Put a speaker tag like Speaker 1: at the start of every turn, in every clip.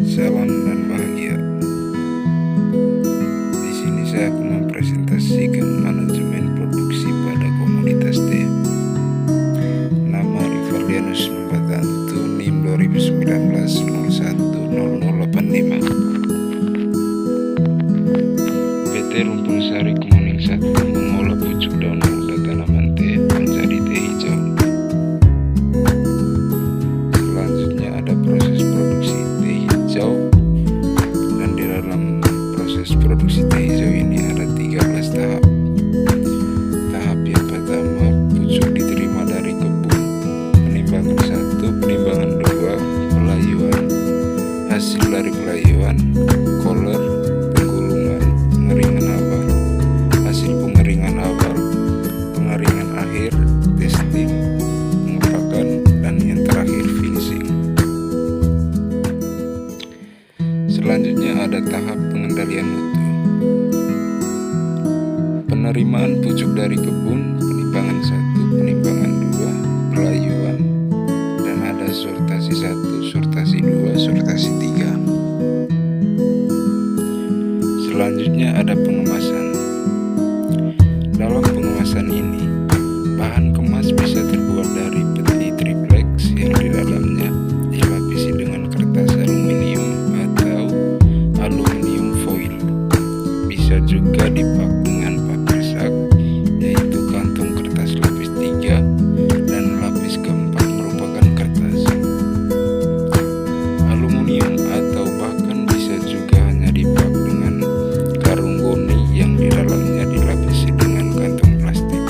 Speaker 1: Salam dan bahagia. Di sini saya akan mempresentasikan manajemen produksi pada komoditas teh. Nama Rivalianus Membatantu, NIM 2019-01-0085. PT Rumpun Sari Kemuning 1 mengolah pucuk daun muda tanaman teh menjadi teh hijau. Selanjutnya ada proses produksi teh hijau, dan di dalam proses produksi teh hijau ini ada 13 tahap. Tahap yang pertama, pucuk diterima dari kebun, penimbangan 1, penimbangan 2, pelayuan, hasil dari pelayuan, koler, penggulungan, pengeringan awal, hasil pengeringan awal, pengeringan akhir, testing, pengepakan, dan yang terakhir finishing. Selanjutnya ada tahap pengendalian mutu. Penerimaan pucuk dari kebun, penimbangan 1, penimbangan 2, pelayuan, dan ada sortasi 1, sortasi 2, sortasi 3. Selanjutnya ada pengemasan. Dalam pengemasan ini, bahan kemas bisa terbuat dari peti triplex yang di dalamnya dilapisi dengan kertas aluminium atau aluminium foil. Bisa juga dipak dengan paper sack, yaitu kantong kertas lapis 3, dan lapis keempat merupakan kertas aluminium, atau bahkan bisa juga hanya dipak dengan karung goni yang di dalamnya dilapisi dengan kantong plastik.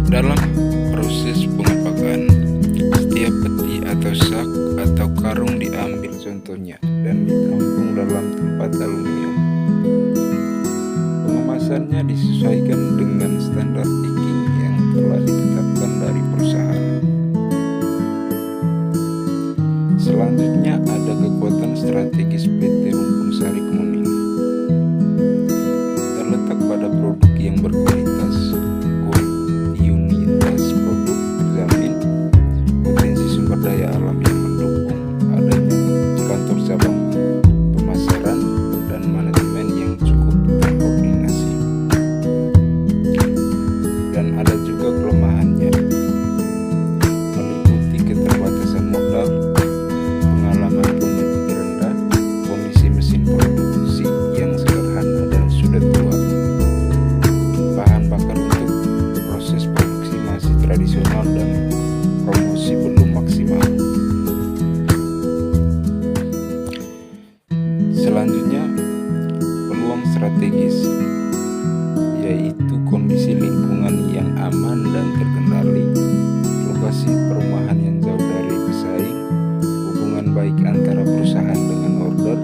Speaker 1: Dalam proses pengepakan, setiap peti atau sak atau karung diambil contohnya dan ditampung dalam tempat aluminium. Pengemasannya disesuaikan dengan standar packing yang telah ditetapkan dari perusahaan. Selanjutnya ada kekuatan strategis PT Rumpun Sari Kemuning. Terletak pada produk yang berkualitas, kontinuitas produk terjamin, potensi sumber daya alam yang mendukung, adanya kantor cabang pemasaran, dan manajemen yang cukup terkoordinasi. Dan ada juga kelemahannya, meliputi keterbatasan modal, pengalaman pengemudi rendah, kondisi mesin produksi yang sederhana dan sudah tua, bahan bakar untuk proses produksi masih tradisional, dan promosi belum maksimal. Selanjutnya, peluang strategis, yaitu kondisi lingkungan yang aman dan terkendali, lokasi perumahan yang jauh dari pesaing, hubungan baik antara perusahaan dengan order,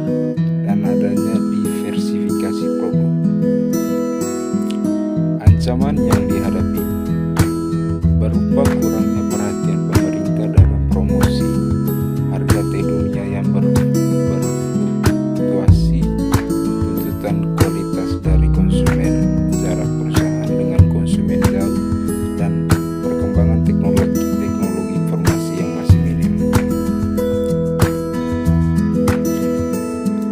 Speaker 1: dan adanya diversifikasi produk. Ancaman yang dihadapi berupa kurangnya perhatian pemerintah dalam promosi, harga teh dunia yang berfluktuasi, tuntutan kualitas dari konsumen, jarak perusahaan dengan konsumen jauh, dan perkembangan teknologi informasi yang masih minim.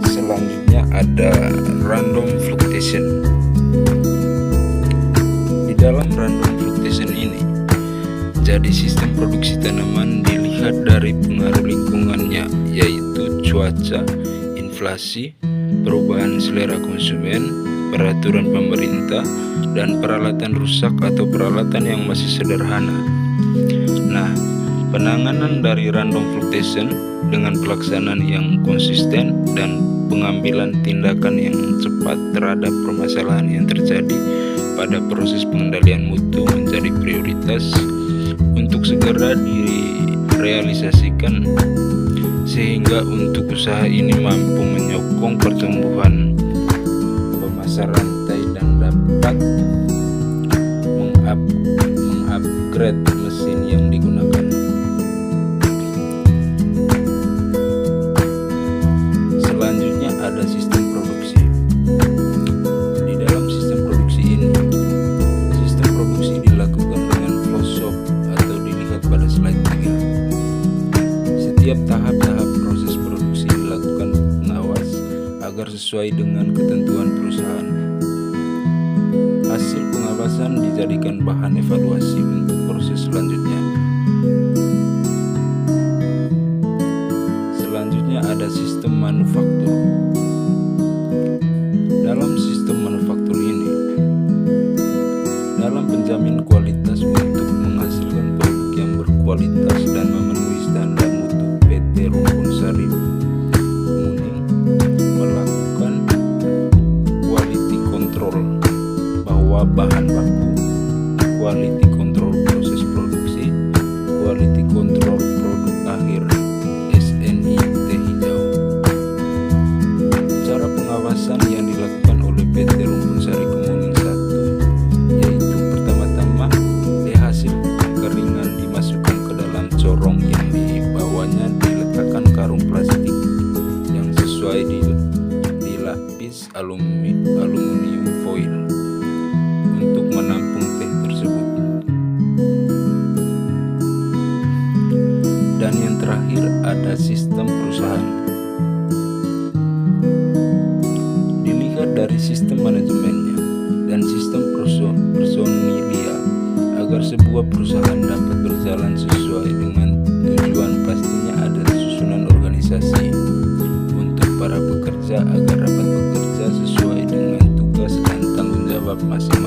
Speaker 1: Selanjutnya ada random fluctuation. Di dalam random fluctuation ini, jadi sistem produksi tanaman dilihat dari pengaruh lingkungannya, yaitu cuaca, inflasi, perubahan selera konsumen, peraturan pemerintah, dan peralatan rusak atau peralatan yang masih sederhana. Nah, penanganan dari random fluctuation dengan pelaksanaan yang konsisten dan pengambilan tindakan yang cepat terhadap permasalahan yang terjadi pada proses pengendalian mutu menjadi prioritas untuk segera direalisasikan, sehingga untuk usaha ini mampu menyokong pertumbuhan pemasaran rantai dan dapat mengupgrade mesin yang digunakan. Selanjutnya ada sistem produksi. Di dalam sistem produksi ini, sistem produksi dilakukan dengan flow shop atau dilihat pada slide 3. Setiap tahap-tahap proses agar sesuai dengan ketentuan perusahaan. Hasil pengawasan dijadikan bahan evaluasi untuk proses selanjutnya. Selanjutnya ada sistem manufaktur. Dalam sistem manufaktur ini, dalam penjamin kualitas untuk menghasilkan produk yang berkualitas dan memenuhi standar mutu, PT Rumpun Sari Kemuning melakukan quality control bahwa bahan baku, quality control proses produksi, quality control produk akhir SNI teh hijau. Cara pengawasan yang dilakukan oleh PT Rumpun Sari Kemuning 1 yaitu pertama-tama hasil keringan dimasukkan ke dalam corong yang di bawahnya diletakkan karung plastik yang sesuai dilapis aluminium foil untuk menampung teh tersebut. Dan yang terakhir ada sistem perusahaan. Dilihat dari sistem manajemennya dan sistem personilnya agar sebuah perusahaan dapat berjalan sesuai dengan tujuan, pastinya ada susunan organisasi untuk para pekerja agar dapat bekerja sesuai dengan tugas dan tanggung jawab masing-masing.